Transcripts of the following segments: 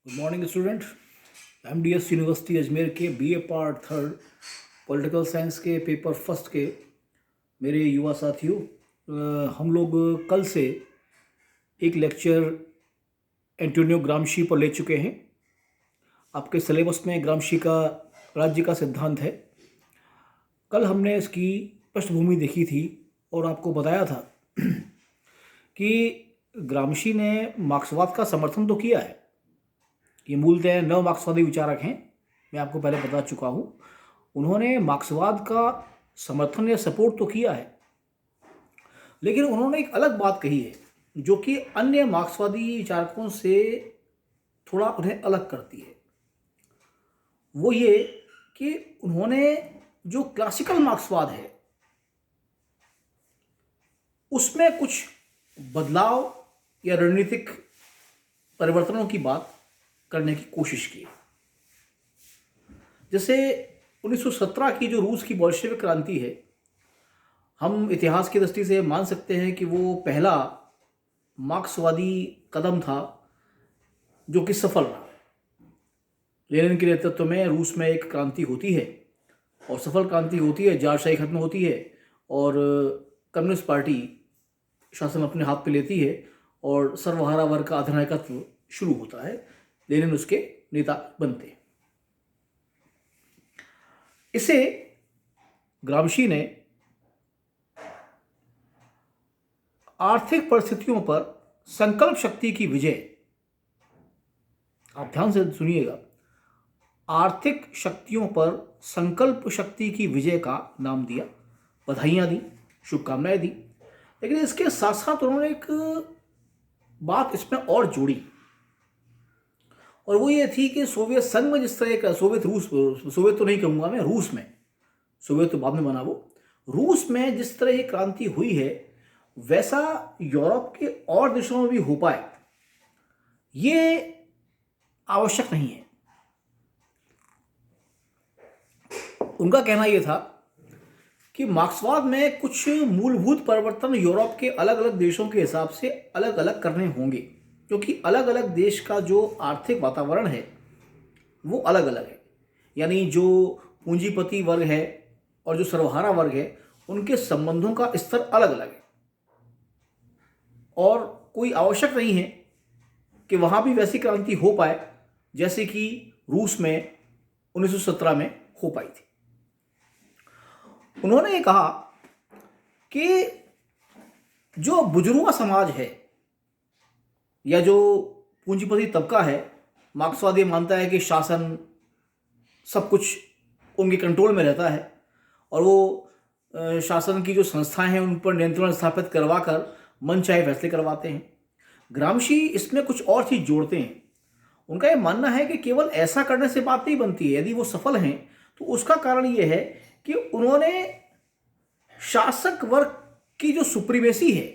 Good morning student. MDS university Ajmer के BA part third political science के paper first के मेरे युवा साथियों, हम लोग कल से एक लेक्चर एंटोनियो ग्रामशी पर ले चुके हैं। आपके सिलेबस में ग्रामशी का राज्य का सिद्धांत है। कल हमने इसकी पृष्ठभूमि देखी थी और आपको बताया था कि ग्रामशी ने मार्क्सवाद का समर्थन तो किया है। ये मूलतः नव मार्क्सवादी विचारक हैं, मैं आपको पहले बता चुका हूँ। उन्होंने मार्क्सवाद का समर्थन या सपोर्ट तो किया है, लेकिन उन्होंने एक अलग बात कही है जो कि अन्य मार्क्सवादी विचारकों से थोड़ा उन्हें अलग करती है। वो ये कि उन्होंने जो क्लासिकल मार्क्सवाद है उसमें कुछ बदलाव या रणनीतिक परिवर्तनों की बात करने की कोशिश की। जैसे 1917 की जो रूस की बोल्शेविक क्रांति है, हम इतिहास की दृष्टि से मान सकते हैं कि वो पहला मार्क्सवादी कदम था जो कि सफल रहा। लेनिन के नेतृत्व में रूस में एक क्रांति होती है और सफल क्रांति होती है, जारशाही खत्म होती है और कम्युनिस्ट पार्टी शासन अपने हाथ पे लेती है और सर्वहारा वर्ग का अधिनायकत्व शुरू होता है। लेनिन उसके नेता बनते हैं। इसे ग्रामशी ने आर्थिक परिस्थितियों पर संकल्प शक्ति की विजय, आप ध्यान से सुनिएगा, आर्थिक शक्तियों पर संकल्प शक्ति की विजय का नाम दिया, बधाइयां दी, शुभकामनाएं दी। लेकिन इसके साथ साथ उन्होंने एक बात इसमें और जोड़ी और वो ये थी कि सोवियत संघ में जिस तरह का सोवियत तो नहीं कहूँगा मैं, रूस में, सोवियत तो बाद में बना वो, रूस में जिस तरह ये क्रांति हुई है वैसा यूरोप के और देशों में भी हो पाए ये आवश्यक नहीं है। उनका कहना यह था कि मार्क्सवाद में कुछ मूलभूत परिवर्तन यूरोप के अलग अलग देशों के हिसाब से अलग अलग करने होंगे, क्योंकि अलग अलग देश का जो आर्थिक वातावरण है वो अलग अलग है। यानी जो पूंजीपति वर्ग है और जो सर्वहारा वर्ग है उनके संबंधों का स्तर अलग अलग है और कोई आवश्यक नहीं है कि वहाँ भी वैसी क्रांति हो पाए जैसे कि रूस में 1917 में हो पाई थी। उन्होंने ये कहा कि जो बुजुर्गों समाज है या जो पूंजीपति तबका है, मार्क्सवादी मानता है कि शासन सब कुछ उनके कंट्रोल में रहता है और वो शासन की जो संस्थाएं हैं उन पर नियंत्रण स्थापित करवाकर मनचाहे फैसले करवाते हैं। ग्रामशी इसमें कुछ और चीज जोड़ते हैं। उनका ये मानना है कि केवल ऐसा करने से बात नहीं बनती है। यदि वो सफल हैं तो उसका कारण ये है कि उन्होंने शासक वर्ग की जो सुप्रीमेसी है,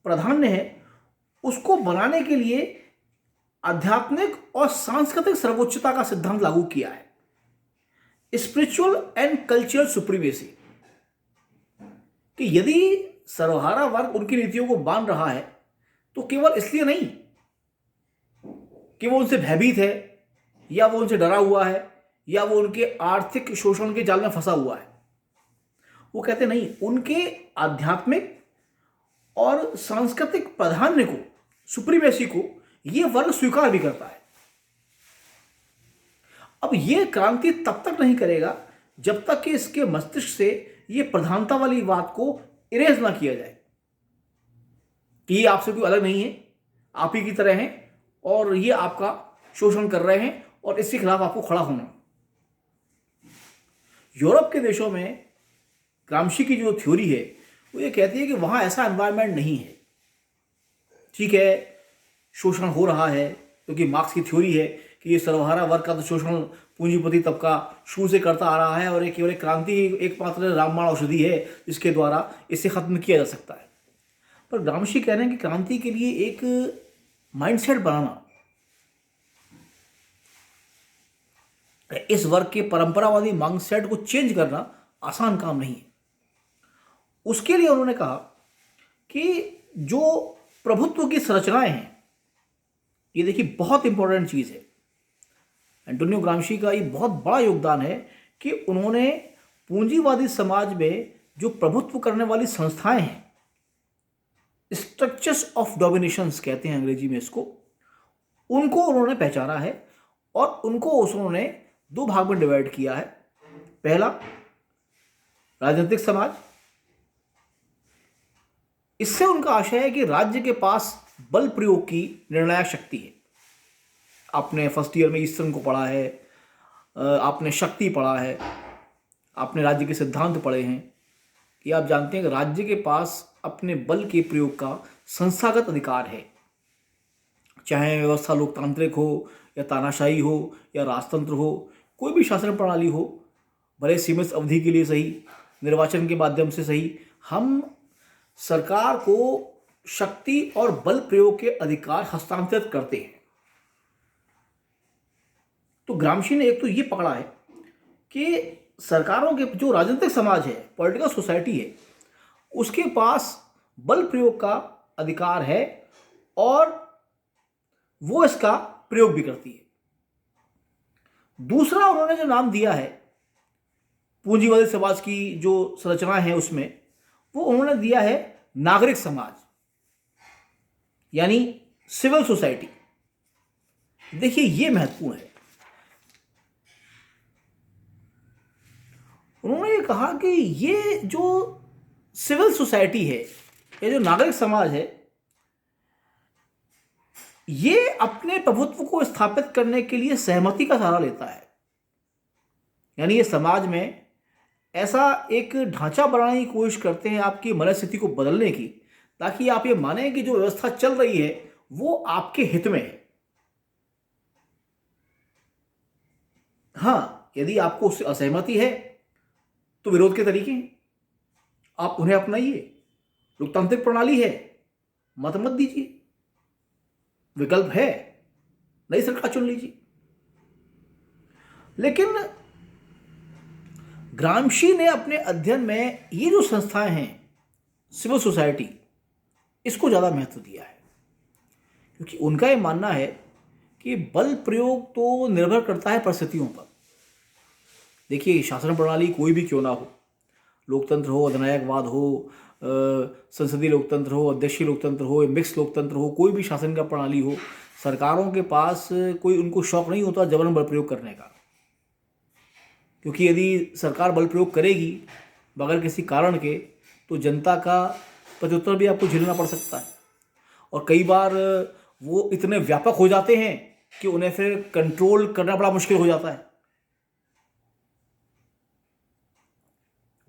प्राधान्य है, उसको बनाने के लिए आध्यात्मिक और सांस्कृतिक सर्वोच्चता का सिद्धांत लागू किया है, स्पिरिचुअल एंड कल्चरल सुप्रीमेसी। कि यदि सर्वहारा वर्ग उनकी नीतियों को मान रहा है तो केवल इसलिए नहीं कि वो उनसे भयभीत है या वो उनसे डरा हुआ है या वो उनके आर्थिक शोषण के जाल में फंसा हुआ है। वो कहते नहीं, उनके आध्यात्मिक और सांस्कृतिक प्राधान्य को, सुप्रीमेसी को, यह वर्ग स्वीकार भी करता है। अब यह क्रांति तब तक नहीं करेगा जब तक कि इसके मस्तिष्क से यह प्रधानता वाली बात को इरेज ना किया जाए कि ये आपसे कोई अलग नहीं है, आप ही की तरह हैं और ये आपका शोषण कर रहे हैं और इसके खिलाफ आपको खड़ा होना। यूरोप के देशों में ग्रामशी की जो थ्योरी है वो ये कहती है कि वहां ऐसा एनवायरनमेंट नहीं है। ठीक है, शोषण हो रहा है क्योंकि मार्क्स की थ्योरी है कि ये सर्वहारा वर्ग का तो शोषण पूंजीपति तबका शुरू से करता आ रहा है और ये केवल एक क्रांति एकमात्र रामबाण औषधि है जिसके द्वारा इसे खत्म किया जा सकता है। पर ग्रामशी कह रहे हैं कि क्रांति के लिए एक माइंडसेट बनाना, इस वर्ग के परंपरावादी माइंडसेट को चेंज करना आसान काम नहीं है। उसके लिए उन्होंने कहा कि जो प्रभुत्व की संरचनाएं हैं ये देखिए बहुत इंपॉर्टेंट चीज़ है। एंटोनियो ग्रामशी का ये बहुत बड़ा योगदान है कि उन्होंने पूंजीवादी समाज में जो प्रभुत्व करने वाली संस्थाएं हैं, स्ट्रक्चर्स ऑफ डोमिनेशंस कहते हैं अंग्रेजी में इसको, उनको उन्होंने पहचाना है और उनको उन्होंने दो भाग में डिवाइड किया है। पहला, राजनीतिक समाज। इससे उनका आशय है कि राज्य के पास बल प्रयोग की निर्णायक शक्ति है। आपने फर्स्ट ईयर में ईस्टर्न को पढ़ा है, आपने शक्ति पढ़ा है, आपने राज्य के सिद्धांत पढ़े हैं कि आप जानते हैं कि राज्य के पास अपने बल के प्रयोग का संस्थागत अधिकार है। चाहे व्यवस्था लोकतांत्रिक हो या तानाशाही हो या राजतंत्र हो, कोई भी शासन प्रणाली हो, भले सीमित अवधि के लिए सही, निर्वाचन के माध्यम से सही, हम सरकार को शक्ति और बल प्रयोग के अधिकार हस्तांतरित करते हैं। तो ग्रामशी ने एक तो ये पकड़ा है कि सरकारों के जो राजनीतिक समाज है, पॉलिटिकल सोसाइटी है, उसके पास बल प्रयोग का अधिकार है और वो इसका प्रयोग भी करती है। दूसरा उन्होंने जो नाम दिया है पूंजीवादी समाज की जो संरचना है उसमें, वो उन्होंने दिया है नागरिक समाज, यानी सिविल सोसाइटी। देखिए ये महत्वपूर्ण है। उन्होंने ये कहा कि ये जो सिविल सोसाइटी है, ये जो नागरिक समाज है, ये अपने प्रभुत्व को स्थापित करने के लिए सहमति का सहारा लेता है। यानी ये समाज में ऐसा एक ढांचा बनाने की कोशिश करते हैं आपकी मनस्थिति को बदलने की, ताकि आप ये मानें कि जो व्यवस्था चल रही है वो आपके हित में है। हाँ, यदि आपको उससे असहमति है तो विरोध के तरीके हैं, आप उन्हें अपनाइए। लोकतांत्रिक प्रणाली है, मत दीजिए, विकल्प है, नई सरकार चुन लीजिए। लेकिन ग्रामशी ने अपने अध्ययन में ये जो संस्थाएं हैं सिविल सोसाइटी, इसको ज़्यादा महत्व दिया है, क्योंकि उनका ये मानना है कि बल प्रयोग तो निर्भर करता है परिस्थितियों पर। देखिए, शासन प्रणाली कोई भी क्यों ना हो, लोकतंत्र हो, अधिनायकवाद हो, संसदीय लोकतंत्र हो, अध्यक्षीय लोकतंत्र हो, मिक्स लोकतंत्र हो, कोई भी शासन का प्रणाली हो, सरकारों के पास कोई उनको शौक नहीं होता जबरन बल प्रयोग करने का। क्योंकि यदि सरकार बल प्रयोग करेगी बगैर किसी कारण के, तो जनता का प्रत्युत्तर भी आपको झेलना पड़ सकता है। और कई बार वो इतने व्यापक हो जाते हैं कि उन्हें फिर कंट्रोल करना बड़ा मुश्किल हो जाता है।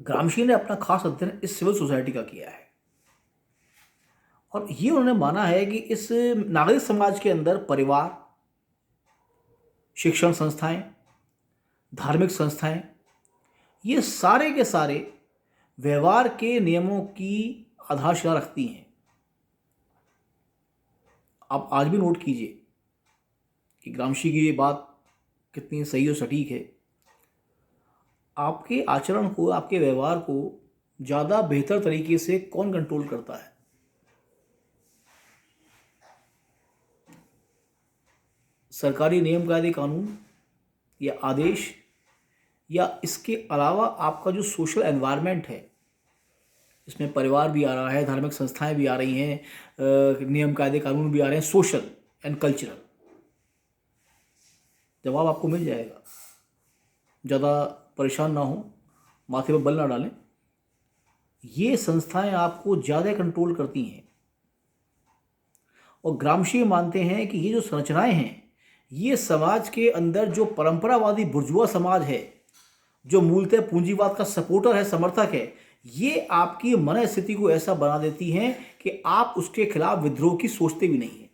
ग्रामशी ने अपना खास अध्ययन इस सिविल सोसाइटी का किया है और ये उन्होंने माना है कि इस नागरिक समाज के अंदर परिवार, शिक्षण संस्थाएं, धार्मिक संस्थाएं, ये सारे के सारे व्यवहार के नियमों की आधारशिला रखती हैं। आप आज भी नोट कीजिए कि ग्रामशी की ये बात कितनी सही और सटीक है। आपके आचरण को, आपके व्यवहार को ज़्यादा बेहतर तरीके से कौन कंट्रोल करता है? सरकारी नियम कायदे कानून या आदेश, या इसके अलावा आपका जो सोशल एनवायरनमेंट है, इसमें परिवार भी आ रहा है, धार्मिक संस्थाएं भी आ रही हैं, नियम कायदे कानून भी आ रहे हैं, सोशल एंड कल्चरल। जवाब आपको मिल जाएगा। ज़्यादा परेशान ना हो, माथे पर बल ना डालें। ये संस्थाएं आपको ज़्यादा कंट्रोल करती हैं और ग्रामशी मानते हैं कि ये जो संरचनाएं हैं, ये समाज के अंदर जो परंपरावादी बुर्जुआ समाज है, जो मूलतः पूंजीवाद का सपोर्टर है, समर्थक है, ये आपकी मनस्थिति को ऐसा बना देती हैं कि आप उसके खिलाफ विद्रोह की सोचते भी नहीं है।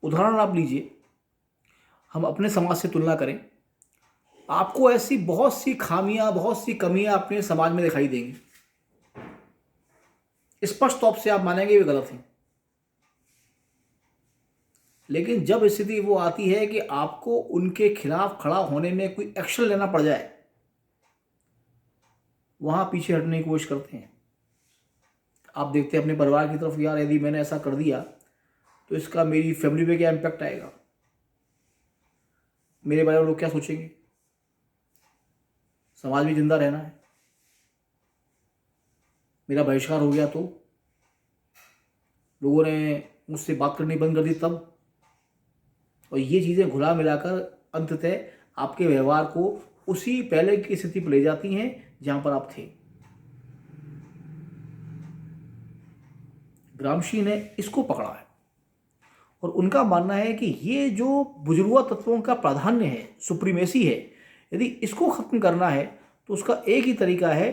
उदाहरण आप लीजिए, हम अपने समाज से तुलना करें, आपको ऐसी बहुत सी खामियां, बहुत सी कमियां अपने समाज में दिखाई देंगी। स्पष्ट तौर से आप मानेंगे वे गलत हैं। लेकिन जब स्थिति वो आती है कि आपको उनके खिलाफ खड़ा होने में कोई एक्शन लेना पड़ जाए, वहां पीछे हटने की कोशिश करते हैं। आप देखते हैं अपने परिवार की तरफ, यार यदि मैंने ऐसा कर दिया तो इसका मेरी फैमिली पे क्या इम्पैक्ट आएगा, मेरे बारे में लोग क्या सोचेंगे। समाज में जिंदा रहना है, मेरा बहिष्कार हो गया तो लोगों ने मुझसे बात करनी बंद कर दी तब। और ये चीज़ें घुला मिलाकर अंततः आपके व्यवहार को उसी पहले की स्थिति पर ले जाती हैं जहां पर आप थे। ग्रामशी ने इसको पकड़ा है और उनका मानना है कि ये जो बुजुर्गा तत्वों का प्राधान्य है, सुप्रीमेसी है, यदि इसको खत्म करना है तो उसका एक ही तरीका है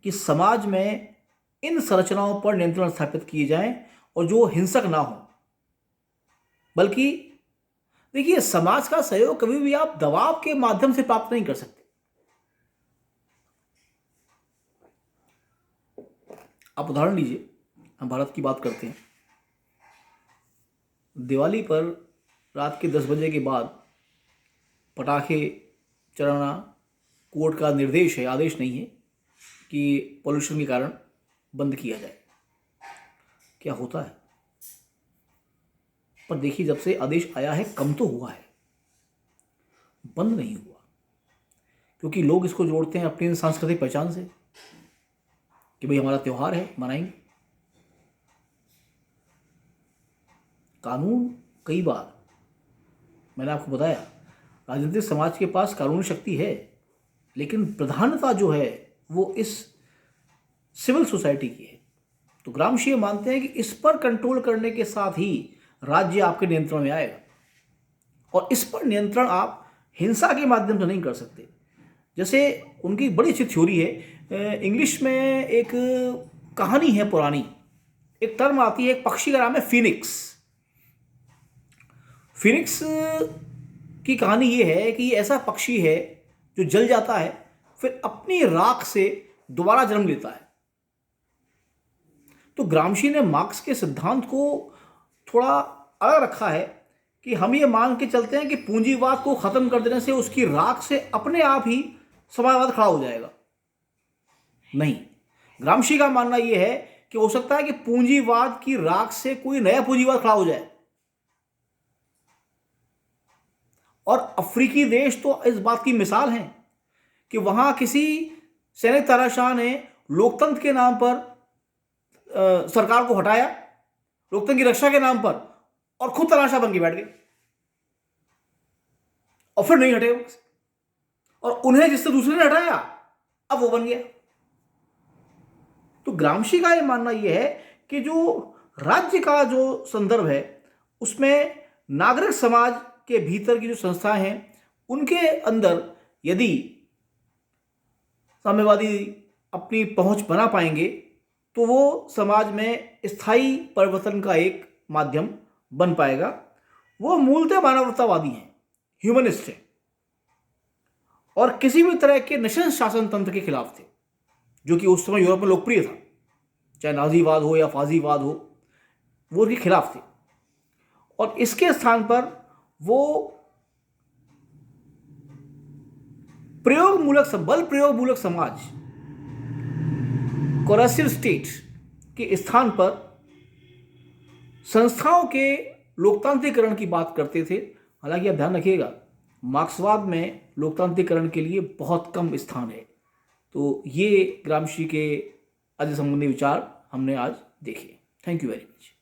कि समाज में इन संरचनाओं पर नियंत्रण स्थापित किए जाएं और जो हिंसक ना हो। बल्कि देखिए, समाज का सहयोग कभी भी आप दबाव के माध्यम से प्राप्त नहीं कर सकते। आप उदाहरण लीजिए, हम भारत की बात करते हैं, दिवाली पर रात के 10 बजे के बाद पटाखे चलाना कोर्ट का निर्देश है, आदेश नहीं है कि पोल्यूशन के कारण बंद किया जाए। क्या होता है? पर देखिए, जब से आदेश आया है कम तो हुआ है, बंद नहीं हुआ, क्योंकि लोग इसको जोड़ते हैं अपनी सांस्कृतिक पहचान से कि भाई हमारा त्यौहार है, मनाएंगे। कानून कई बार, मैंने आपको बताया, राजनीतिक समाज के पास कानूनी शक्ति है, लेकिन प्रधानता जो है वो इस सिविल सोसाइटी की है। तो ग्रामशी मानते हैं कि इस पर कंट्रोल करने के साथ ही राज्य आपके नियंत्रण में आएगा, और इस पर नियंत्रण आप हिंसा के माध्यम से नहीं कर सकते। जैसे उनकी बड़ी अच्छी थ्योरी है, इंग्लिश में एक कहानी है पुरानी, एक टर्म आती है, एक पक्षी का नाम है फिनिक्स। फिनिक्स की कहानी ये है कि ये ऐसा पक्षी है जो जल जाता है, फिर अपनी राख से दोबारा जन्म लेता है। तो ग्रामशी ने मार्क्स के सिद्धांत को थोड़ा अलग रखा है कि हम ये मान के चलते हैं कि पूंजीवाद को खत्म कर देने से उसकी राख से अपने आप ही समाजवाद खड़ा हो जाएगा। नहीं, ग्रामशी का मानना यह है कि हो सकता है कि पूंजीवाद की राख से कोई नया पूंजीवाद खड़ा हो जाए। और अफ्रीकी देश तो इस बात की मिसाल है कि वहां किसी सैनिक तानाशाह ने लोकतंत्र के नाम पर सरकार को हटाया, लोकतंत्र की रक्षा के नाम पर, और खुद तमाशा बन के बैठ गए और फिर नहीं हटे, और उन्हें जिससे दूसरे ने हटाया अब वो बन गया। तो ग्रामशी का यह मानना यह है कि जो राज्य का जो संदर्भ है उसमें नागरिक समाज के भीतर की जो संस्थाएं हैं उनके अंदर यदि साम्यवादी अपनी पहुंच बना पाएंगे तो वो समाज में स्थायी परिवर्तन का एक माध्यम बन पाएगा। वो मूलतः मानवतावादी हैं, ह्यूमनिस्ट हैं, और किसी भी तरह के नृशंस शासन तंत्र के खिलाफ थे जो कि उस समय यूरोप में लोकप्रिय था, चाहे नाजीवाद हो या फाजीवाद हो, वो उनके खिलाफ थे। और इसके स्थान पर वो बल प्रयोग मूलक समाज, कोरेसिव स्टेट के स्थान पर संस्थाओं के लोकतांत्रिकरण की बात करते थे। हालांकि आप ध्यान रखिएगा, मार्क्सवाद में लोकतांत्रिकरण के लिए बहुत कम स्थान है। तो ये ग्रामशी के आज संबंधी विचार हमने आज देखे। Thank you very much.